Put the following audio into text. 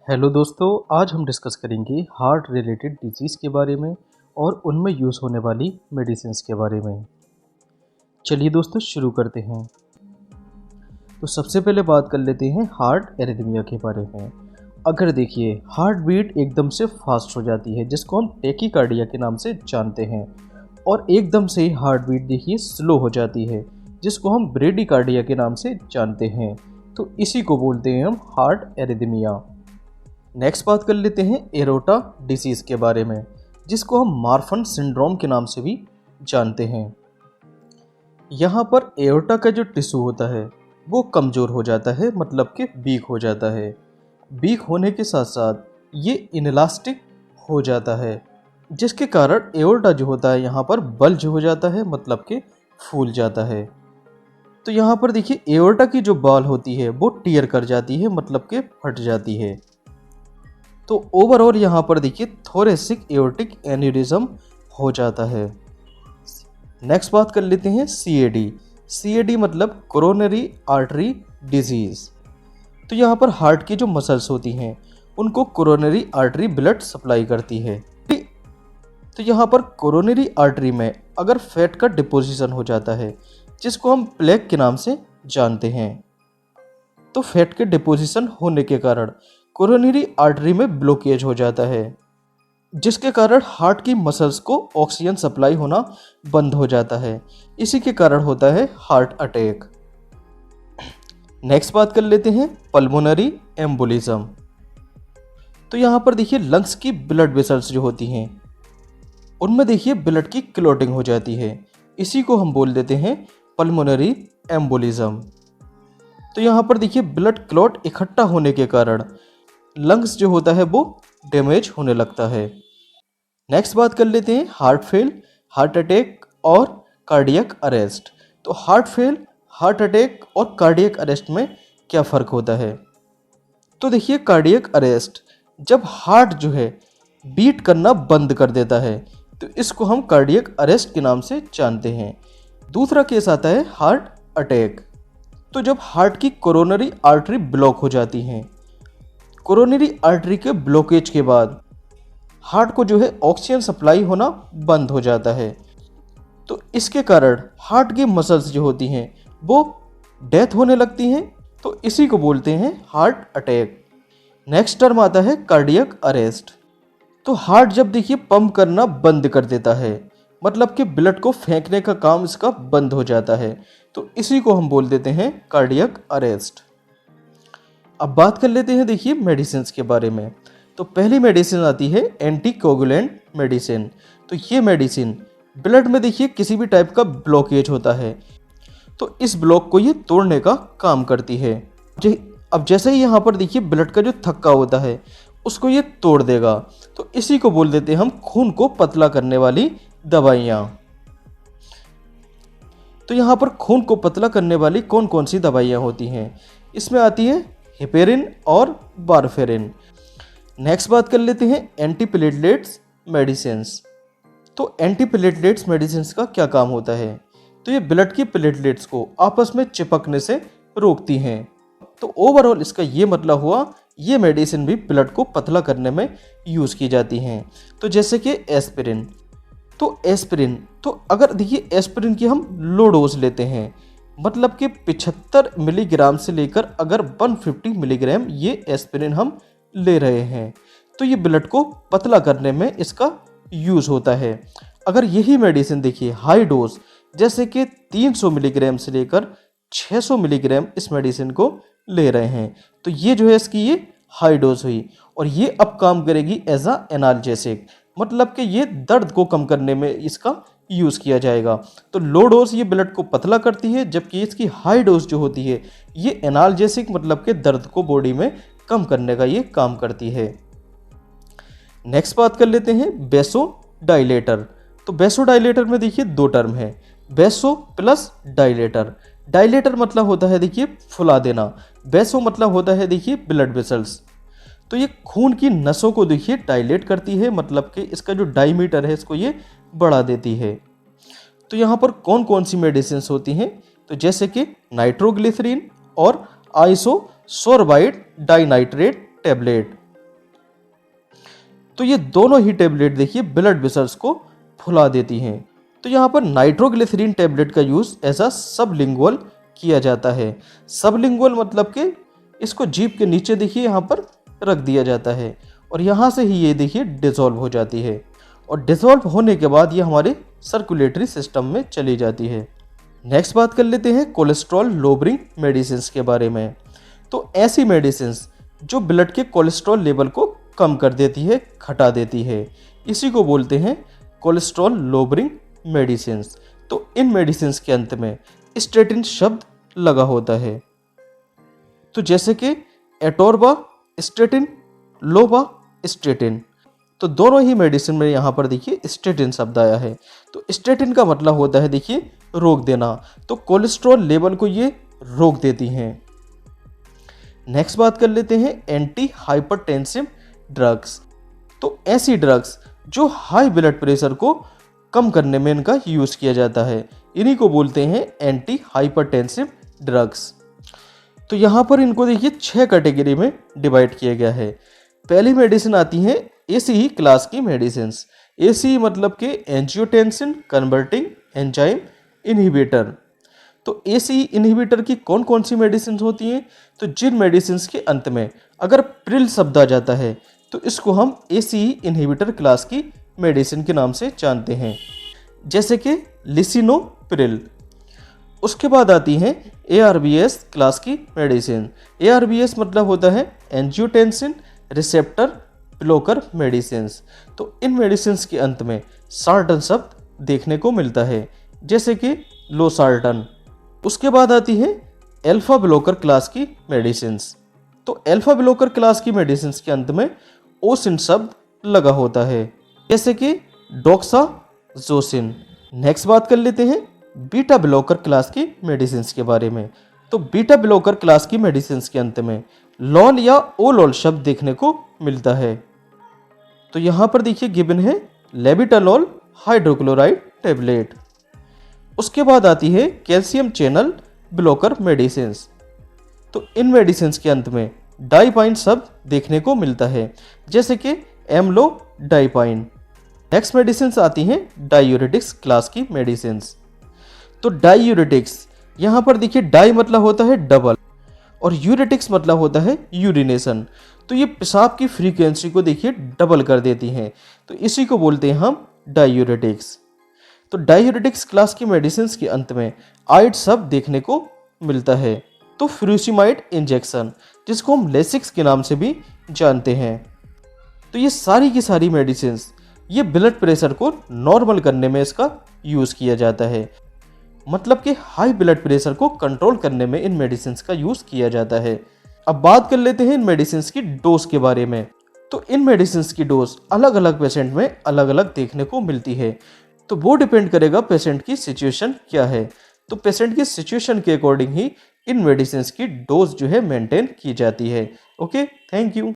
Hello दोस्तों, आज हम डिस्कस करेंगे हार्ट रिलेटेड डिजीज़ के बारे में और उनमें यूज़ होने वाली मेडिसिन्स के बारे में। चलिए दोस्तों शुरू करते हैं। तो सबसे पहले बात कर लेते हैं हार्ट एरिथमिया के बारे में। अगर देखिए हार्ट बीट एकदम से फास्ट हो जाती है जिसको हम टेकीकार्डिया के नाम से जानते हैं, और एकदम से हार्ट बीट देखिए स्लो हो जाती है जिसको हम ब्रेडिकार्डिया के नाम से जानते हैं। तो इसी को बोलते हैं हम हार्ट एरिथमिया। नेक्स्ट बात कर लेते हैं एरोटा डिसीज़ के बारे में, जिसको हम मार्फन सिंड्रोम के नाम से भी जानते हैं। यहाँ पर एओर्टा का जो टिश्यू होता है वो कमज़ोर हो जाता है, मतलब कि वीक हो जाता है। वीक होने के साथ साथ ये इनलास्टिक हो जाता है, जिसके कारण एओर्टा जो होता है यहाँ पर बल्ज हो जाता है, मतलब कि फूल जाता है। तो यहाँ पर देखिए एओर्टा की जो बाल होती है वो टीयर कर जाती है, मतलब कि फट जाती है। तो ओवरऑल यहाँ पर देखिए थोरेसिक एओर्टिक एन्यूरिज्म हो जाता है। नेक्स्ट बात कर लेते हैं सीएडी। सीएडी मतलब कोरोनरी आर्टरी डिजीज़। तो यहाँ पर हार्ट की जो मसल्स होती हैं उनको कोरोनरी आर्टरी ब्लड सप्लाई करती है। तो यहाँ पर कोरोनरी आर्टरी में अगर फैट का डिपोजिशन हो जाता है जिसको हम प्लेक के नाम से जानते हैं, तो फैट के डिपोजिशन होने के कारण कोरोनरी आर्टरी में ब्लॉकेज हो जाता है, जिसके कारण हार्ट की मसल्स को ऑक्सीजन सप्लाई होना बंद हो जाता है। इसी के कारण होता है हार्ट अटैक। नेक्स्ट बात कर लेते हैं पल्मोनरी एम्बोलिज्म। तो यहाँ पर देखिए लंग्स की ब्लड वेसल्स जो होती हैं उनमें देखिए ब्लड की क्लॉटिंग हो जाती है। इसी को हम बोल देते हैं पल्मोनरी एम्बोलिज्म। तो यहाँ पर देखिए ब्लड क्लॉट इकट्ठा होने के कारण लंग्स जो होता है वो डैमेज होने लगता है। नेक्स्ट बात कर लेते हैं हार्ट फेल, हार्ट अटैक और कार्डियक अरेस्ट। तो हार्ट फेल, हार्ट अटैक और कार्डियक अरेस्ट में क्या फ़र्क होता है? तो देखिए कार्डियक अरेस्ट जब हार्ट जो है बीट करना बंद कर देता है तो इसको हम कार्डियक अरेस्ट के नाम से जानते हैं। दूसरा केस आता है हार्ट अटैक। तो जब हार्ट की कोरोनरी आर्टरी ब्लॉक हो जाती हैं, कोरोनरी आर्टरी के ब्लॉकेज के बाद हार्ट को जो है ऑक्सीजन सप्लाई होना बंद हो जाता है। तो इसके कारण हार्ट की मसल्स जो होती हैं वो डेथ होने लगती हैं। तो इसी को बोलते हैं हार्ट अटैक। नेक्स्ट टर्म आता है कार्डियक अरेस्ट। तो हार्ट जब देखिए पंप करना बंद कर देता है, मतलब कि ब्लड को फेंकने का काम इसका बंद हो जाता है, तो इसी को हम बोल देते हैं कार्डियक अरेस्ट। अब बात कर लेते हैं देखिए मेडिसिन के बारे में। तो पहली मेडिसिन आती है एंटीकोगुलेंट मेडिसिन। तो ये मेडिसिन ब्लड में देखिए किसी भी टाइप का ब्लॉकेज होता है तो इस ब्लॉक को ये तोड़ने का काम करती है। अब जैसे ही यहाँ पर देखिए ब्लड का जो थक्का होता है उसको ये तोड़ देगा, तो इसी को बोल देते हैं हम खून को पतला करने वाली दवाइयाँ। तो यहाँ पर खून को पतला करने वाली कौन कौन सी दवाइयाँ होती हैं? इसमें आती है हेपेरिन और वारफेरिन। नेक्स्ट बात कर लेते हैं एंटीप्लेटलेट्स मेडिसिन्स। तो एंटीप्लेटलेट्स मेडिसिन्स का क्या काम होता है? तो ये ब्लड की प्लेटलेट्स को आपस में चिपकने से रोकती हैं। तो ओवरऑल इसका ये मतलब हुआ ये मेडिसिन भी ब्लड को पतला करने में यूज़ की जाती हैं। तो जैसे कि एस्पिरिन। तो एस्पिरिन, तो अगर देखिए एस्पिरिन की हम लो डोज लेते हैं, मतलब कि 75 मिलीग्राम से लेकर अगर 150 मिलीग्राम ये एस्पिरिन हम ले रहे हैं, तो ये ब्लड को पतला करने में इसका यूज़ होता है। अगर यही मेडिसिन देखिए हाई डोज जैसे कि 300 मिलीग्राम से लेकर 600 मिलीग्राम इस मेडिसिन को ले रहे हैं, तो ये जो है इसकी ये हाई डोज हुई और ये अब काम करेगी एज अ एनाल्जेसिक, मतलब कि ये दर्द को कम करने में इसका यूज़ किया जाएगा। तो लो डोज ये ब्लड को पतला करती है, जबकि इसकी हाई डोज जो होती है ये एनाल्जेसिक, मतलब कि दर्द को बॉडी में कम करने का ये काम करती है। नेक्स्ट बात कर लेते हैं बेसो डाइलेटर। तो बेसो डाइलेटर में देखिए दो टर्म है, बेसो प्लस डाइलेटर। डाइलेटर मतलब होता है देखिए फुला देना, बेसो मतलब होता है देखिए ब्लड वेसल्स। तो ये खून की नसों को देखिए डाइलेट करती है, मतलब कि इसका जो डायमीटर है इसको ये बढ़ा देती है। तो यहाँ पर कौन कौन सी मेडिसिन होती हैं? तो जैसे कि नाइट्रोग्लिसरीन और आइसोसोर्बाइड डाइनाइट्रेट टैबलेट। तो ये दोनों ही टेबलेट देखिए ब्लड वेसल्स को फुला देती हैं। तो यहाँ पर नाइट्रोग्लिसरीन टेबलेट का यूज़ ऐसा सबलिंगुअल किया जाता है। सबलिंगुअल मतलब कि इसको जीभ के नीचे देखिए यहाँ पर रख दिया जाता है और यहाँ से ही ये देखिए डिसॉल्व हो जाती है और डिसॉल्व होने के बाद ये हमारे सर्कुलेटरी सिस्टम में चली जाती है। नेक्स्ट बात कर लेते हैं कोलेस्ट्रॉल लोबरिंग मेडिसिन के बारे में। तो ऐसी मेडिसिन जो ब्लड के कोलेस्ट्रॉल लेवल को कम कर देती है, घटा देती है, इसी को बोलते हैं कोलेस्ट्रॉल लोबरिंग मेडिसिन। तो इन मेडिसिन के अंत में स्टेटिन शब्द लगा होता है। तो जैसे कि एटोरबा स्टेटिन, लोबा स्टेटिन, तो दोनों ही मेडिसिन में यहाँ पर देखिए स्टेटिन शब्द आया है। तो स्टेटिन का मतलब होता है देखिए रोक देना, तो कोलेस्ट्रॉल लेवल को ये रोक देती हैं। नेक्स्ट बात कर लेते हैं एंटी हाइपरटेंसिव ड्रग्स। तो ऐसी ड्रग्स जो हाई ब्लड प्रेशर को कम करने में इनका यूज़ किया जाता है, इन्हीं को बोलते हैं एंटी हाइपरटेंसिव ड्रग्स। तो यहाँ पर इनको देखिए 6 कैटेगरी में डिवाइड किया गया है। पहली मेडिसिन आती है एसीई क्लास की मेडिसिन। एसीई मतलब कि एंजियोटेंसिन कन्वर्टिंग एंजाइम इनहिबिटर। तो एसीई इनहिबिटर की कौन कौन सी मेडिसिन होती हैं? तो जिन मेडिसिन के अंत में अगर प्रिल शब्द आ जाता है तो इसको हम एसीई इनहिबिटर क्लास की मेडिसिन के नाम से जानते हैं, जैसे कि लिसिनोप्रिल। उसके बाद आती हैं ARBS क्लास की मेडिसिन। ARBS मतलब होता है एंजियोटेंसिन रिसेप्टर ब्लॉकर मेडिसिन। तो इन मेडिसिन के अंत में सार्टन शब्द देखने को मिलता है, जैसे कि लोसार्टन। उसके बाद आती है अल्फा ब्लॉकर क्लास की मेडिसिन। तो अल्फा ब्लॉकर क्लास की मेडिसिन के अंत में ओसिन शब्द लगा होता है, जैसे कि डॉक्साजोसिन। नेक्स्ट बात कर लेते हैं बीटा ब्लॉकर क्लास की मेडिसिन के बारे में। तो बीटा ब्लॉकर क्लास की मेडिसिन के अंत में लॉल या ओलॉल शब्द देखने को मिलता है। तो यहाँ पर देखिए गिवन है लेबिटालॉल हाइड्रोक्लोराइड टेबलेट। उसके बाद आती है कैल्शियम चैनल ब्लॉकर मेडिसिन। तो इन मेडिसिन के अंत में डाइपाइन शब्द देखने को मिलता है, जैसे कि एम्लोडाइपाइन। नेक्स्ट मेडिसिन आती हैं डायूरेटिक्स क्लास की मेडिसिन। तो डायूरेटिक्स यहाँ पर देखिए डाई मतलब होता है डबल और यूरेटिक्स मतलब होता है यूरिनेशन। तो ये पेशाब की फ्रीक्वेंसी को देखिए डबल कर देती हैं, तो इसी को बोलते हैं हम डायूरेटिक्स। तो डायूरेटिक्स क्लास की मेडिसिन के अंत में आइड शब्द देखने को मिलता है। तो फ्यूसिमाइड इंजेक्शन, जिसको हम लेसिक्स के नाम से भी जानते हैं। तो ये सारी की सारी मेडिसिन ये ब्लड प्रेशर को नॉर्मल करने में इसका यूज़ किया जाता है, मतलब कि हाई ब्लड प्रेशर को कंट्रोल करने में इन मेडिसिन का यूज़ किया जाता है। अब बात कर लेते हैं इन मेडिसिन की डोज के बारे में। तो इन मेडिसिन की डोज अलग अलग पेशेंट में अलग अलग देखने को मिलती है, तो वो डिपेंड करेगा पेशेंट की सिचुएशन क्या है। तो पेशेंट की सिचुएशन के अकॉर्डिंग ही इन मेडिसिन की डोज जो है मेंटेन की जाती है। Okay, thank you.